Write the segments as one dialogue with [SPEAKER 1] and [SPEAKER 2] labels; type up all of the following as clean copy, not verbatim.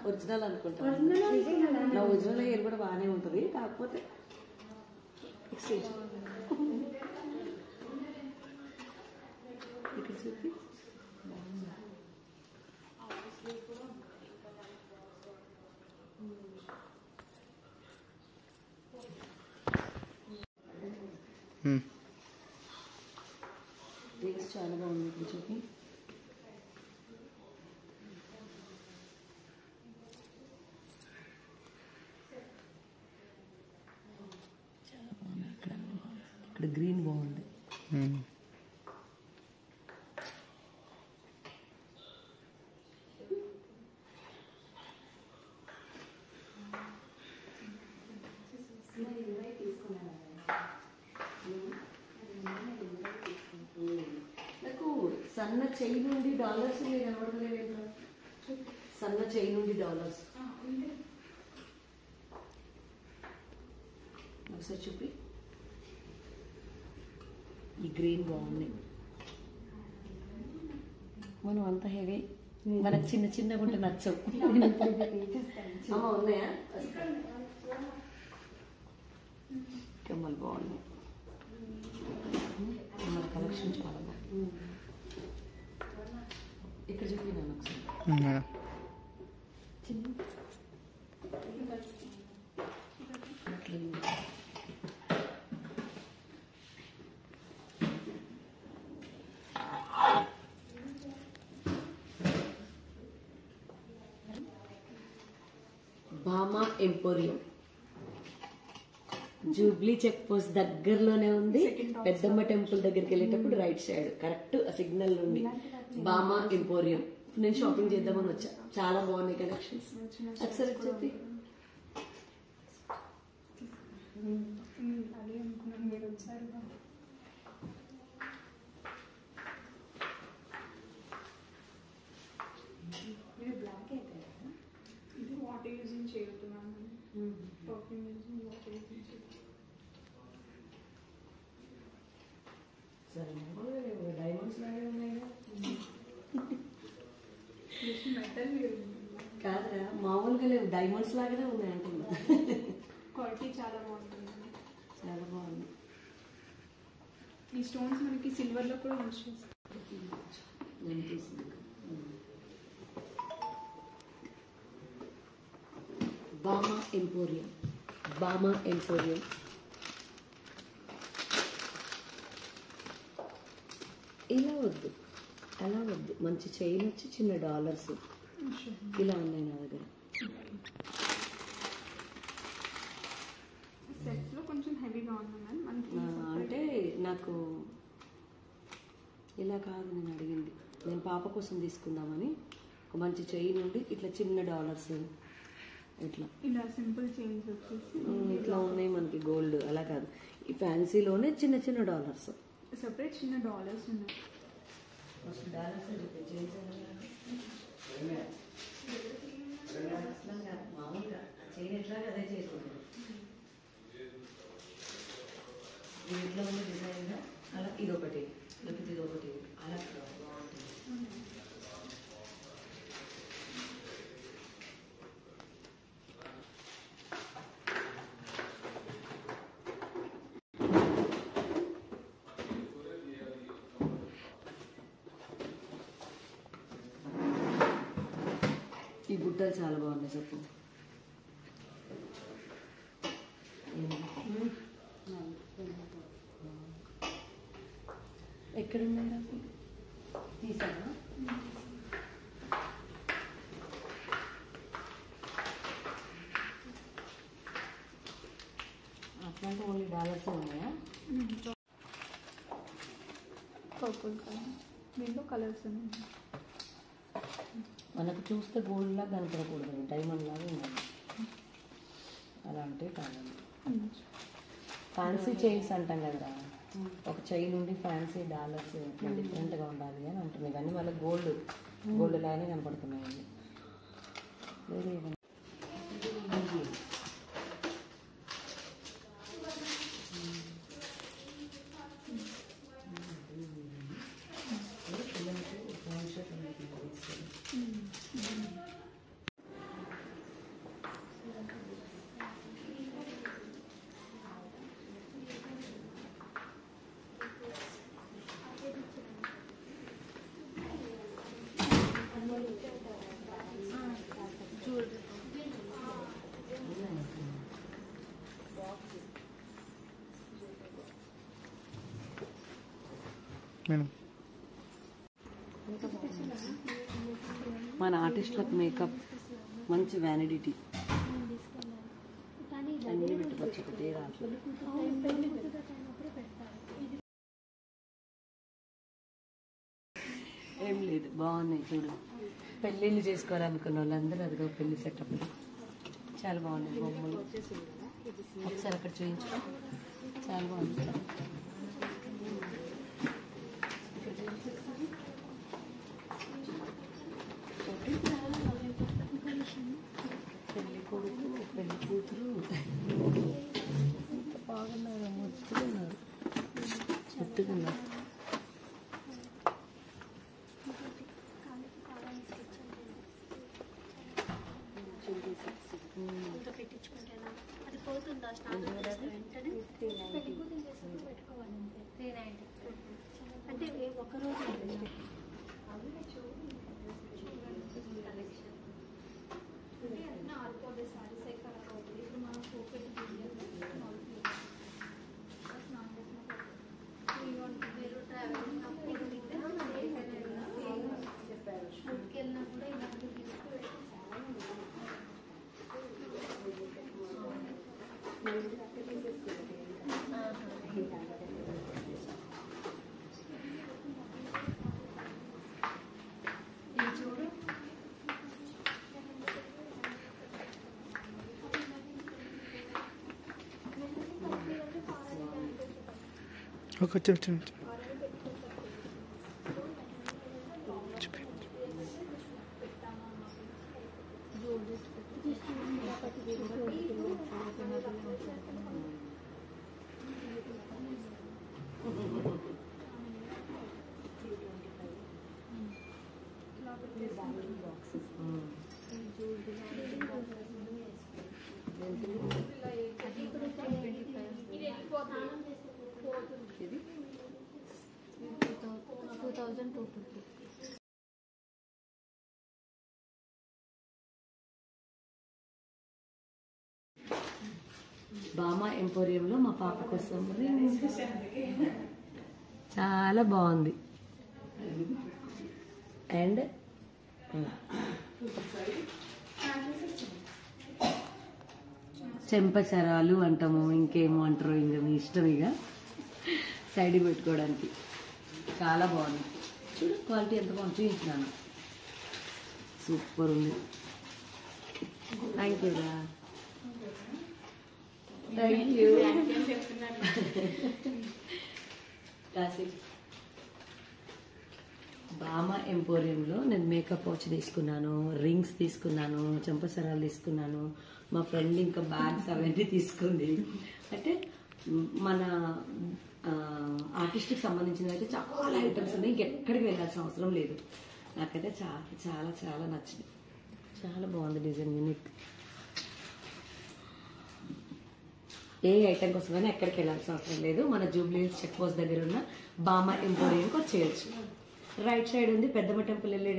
[SPEAKER 1] Original అనుకుంటా. నా original hair కూడా బాగానే ఉంటుంది, కాకపోతే ఇక్కడ చూపి టేస్ట్ చాలా బాగుంది. ఇప్పుడు చూపి చాలా బాగుంది. ఇక్కడ గ్రీన్ బాగుంది. నాకు సన్న చెయ్యి నుండి డాలర్స్ కనబడతలేవు. సన్న చెయ్యి నుండి డాలర్స్ ఒకసారి చూపి. ఈ గ్రీన్ బాగుంది. మనం అంత హెవీ, మనకు చిన్న చిన్నగా ఉంటే నచ్చవు. అమ్మ ఉన్నాయా? కమ్మలు బాగున్నాయి. కమ్మల కలెక్షన్ చాలా బాగుంది. ఇక్కడ చూపినాను ఒకసారి. Bhama emporium Jubilee check post దగ్గరలోనే ఉంది. పెద్దమ్మ టెంపుల్ దగ్గరికి వెళ్ళేటప్పుడు రైట్ సైడ్ కరెక్ట్ సిగ్నల్ నుండి భామా ఎంపోరియం. నేను షాపింగ్ చేద్దామని వచ్చా. చాలా బాగున్నాయి కలెక్షన్స్. ఒకసారి చెప్పి. డైమండ్స్ లాగే ఉన్నాయి కాదురా, మామూలుగా లేవు, డైమండ్స్ లాగానే ఉన్నాయి అంటున్నా.
[SPEAKER 2] క్వాలిటీ చాలా బాగుంటుంది.
[SPEAKER 1] చాలా బాగుంది.
[SPEAKER 2] ఈ స్టోన్స్ మనకి సిల్వర్ లో కూడా యూజ్ చేస్తాం.
[SPEAKER 1] భామా ఎంపోరియం. భామా ఎంపోరియం ఇలా వద్దు, అలా వద్దు. మంచి చైన్ వచ్చి చిన్న డాలర్స్ ఇలా ఉన్నాయి నా దగ్గర.
[SPEAKER 2] సెట్స్లో కొంచెం హెవీగా ఉంది
[SPEAKER 1] అంటే నాకు ఇలా కాదు నేను అడిగింది. నేను పాప కోసం తీసుకుందామని ఒక మంచి చైన్ నుండి ఇట్లా చిన్న డాలర్స్ ఇట్లా
[SPEAKER 2] ఇలా సింపుల్ చైన్స్ వచ్చేసి
[SPEAKER 1] ఇట్లా ఉన్నాయి మనకి. గోల్డ్ అలా కాదు, ఈ ఫ్యాన్సీలోనే చిన్న చిన్న డాలర్స్.
[SPEAKER 2] సెపరేట్ చిన్న డాలర్స్ ఉన్నాయి.
[SPEAKER 1] మామూలుగా చైన్ ఎట్లా అదే చేసుకుంటారు. దీంట్లో ఉన్న డిజైన్ అలా ఇదొకటి, లేకపోతే ఇదొకటి అలా బాగుంటుంది. ఈ బుట్టలు చాలా బాగున్నాయి. చెప్పు. ఎక్కడున్నాయి నాకు తీసానా? అట్లాంటి ఓన్లీ డాలర్స్ ఉన్నాయా?
[SPEAKER 2] పర్పుల్ కలర్, దీంట్లో కలర్స్ ఉన్నాయి.
[SPEAKER 1] మనకు చూస్తే గోల్డ్ లాగా కనపడకూడదు, డైమండ్ లాగా ఉండాలి. అలాంటివి కావాలి. ఫ్యాన్సీ చైన్స్ అంటాం కదరా, ఒక చైన్ నుండి ఫ్యాన్సీ డాలర్స్ ఇట్లా డిఫరెంట్గా ఉండాలి అని అంటున్నాయి. ఇవన్నీ మళ్ళీ గోల్డ్ లాగానే కనపడుతున్నాయి.
[SPEAKER 3] మేడం
[SPEAKER 1] మన ఆర్టిస్టులకు మేకప్ మంచి వ్యానిడిటీ అన్నీ పెట్టుకోవచ్చు ఒకటే రాదు. ఏం లేదు, బాగున్నాయి చూడు. పెళ్ళిళ్ళు చేసుకోవాలనుకున్న వాళ్ళందరూ అదిగో పెళ్లి సెటప్ చాలా బాగున్నాయి బొమ్మలు. ఒకసారి అక్కడ చూపించుకో, చాలా బాగుంది కదా. పెళ్లి కొడుకు పెళ్లి కూతురు ఎంత బాగున్నారు, ముద్దుగున్నారు, ముద్దుగున్నారు.
[SPEAKER 4] అంటే ఒకరోజు వెళ్ళినా కూడా ఇలాంటి
[SPEAKER 3] ఒక చెప్పు
[SPEAKER 4] 2250.
[SPEAKER 1] బామా ఎంపోరియంలో మా పాప కోసం చాలా బాగుంది. అండ్ చెంపసరాలు అంటాము, ఇంకేమో అంటారు, ఇంకా మీ ఇష్టం. ఇక సైడ్ పెట్టుకోవడానికి చాలా బాగుంది. చూడు క్వాలిటీ ఎంత బాగుంది, చూపించినాను. సూపర్ ఉంది. థ్యాంక్ యూ రా, థ్యాంక్ యూ. బామా ఎంపోరియంలో నేను మేకప్ వాచ్ తీసుకున్నాను, రింగ్స్ తీసుకున్నాను, చెంపసరాలు తీసుకున్నాను. మా ఫ్రెండ్ ఇంకా బ్యాగ్స్ అవన్నీ తీసుకుంది. అంటే మన ఆర్టిస్ట్కి సంబంధించినవి అయితే చాలా ఐటమ్స్ ఉన్నాయి, ఇంకెక్కడికి వెళ్ళాల్సిన అవసరం లేదు. నాకైతే చాలా చాలా చాలా నచ్చింది, చాలా బాగుంది డిజైన్, యూనిక్. ఏ ఐటెం కోసమైనా ఎక్కడికి వెళ్ళాల్సిన అవసరం లేదు. మన జూబ్లీ హిల్స్ చెక్ పోస్ట్ దగ్గర ఉన్న బామా ఎంపోరియంకి వచ్చేయచ్చు. రైట్ సైడ్ ఉంది పెద్దమ్మ టెంపుల్ వెళ్ళే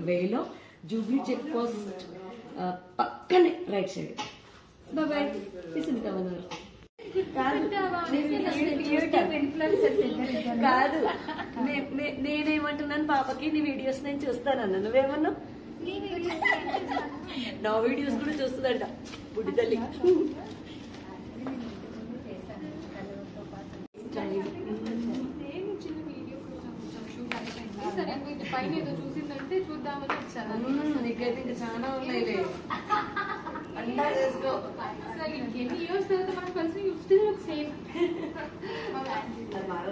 [SPEAKER 1] వేలో, జూబ్లీ చెక్ పోస్ట్ పక్కనే రైట్ సైడ్. బాయ్ కాదు, నేనేమంటున్నాను, పాపకి నీ వీడియోస్ నేను చూస్తానన్నా, నువ్వేమన్నా నా వీడియోస్ కూడా చూస్తుందంట బుడ్డి తల్లి.
[SPEAKER 2] పైన ఏదో చూసిందంటే చూద్దామని వచ్చాను.
[SPEAKER 1] నీకైతే ఇంకా చాలా ఉన్నాయి, అంతా చేసుకో.
[SPEAKER 2] ఎన్ని ఇయర్స్ తర్వాత మనం కలిసి స్టిల్ సేమ్ కదా.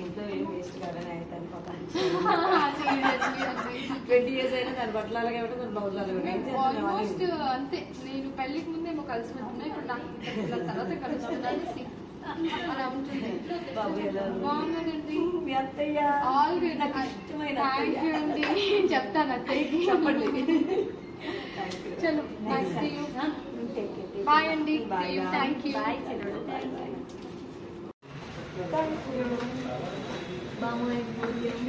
[SPEAKER 1] ఇంట్లో ఏం వేస్ట్ కాదని అయితే 20 years అయినా దాని బట్టలు అలాగే ఉంటాయి, దాని బ్లౌజ్ అలాగే
[SPEAKER 2] ఆల్మోస్ట్ అంతే. నేను పెళ్లికి ముందే ఏమో కలిసినట్టున్నా, ఇప్పుడు నాకు తర్వాత కలుస్తున్నాను. అలా ఉంటుంది. బాగుందండి, ఆల్ గుడ్. థ్యాంక్ యూ అండి, చెప్తాను అత్తయ్యకి. చెప్పండి. చలో బాయ్ అండి, థ్యాంక్ యూ.
[SPEAKER 1] బామా ఎంపోరియం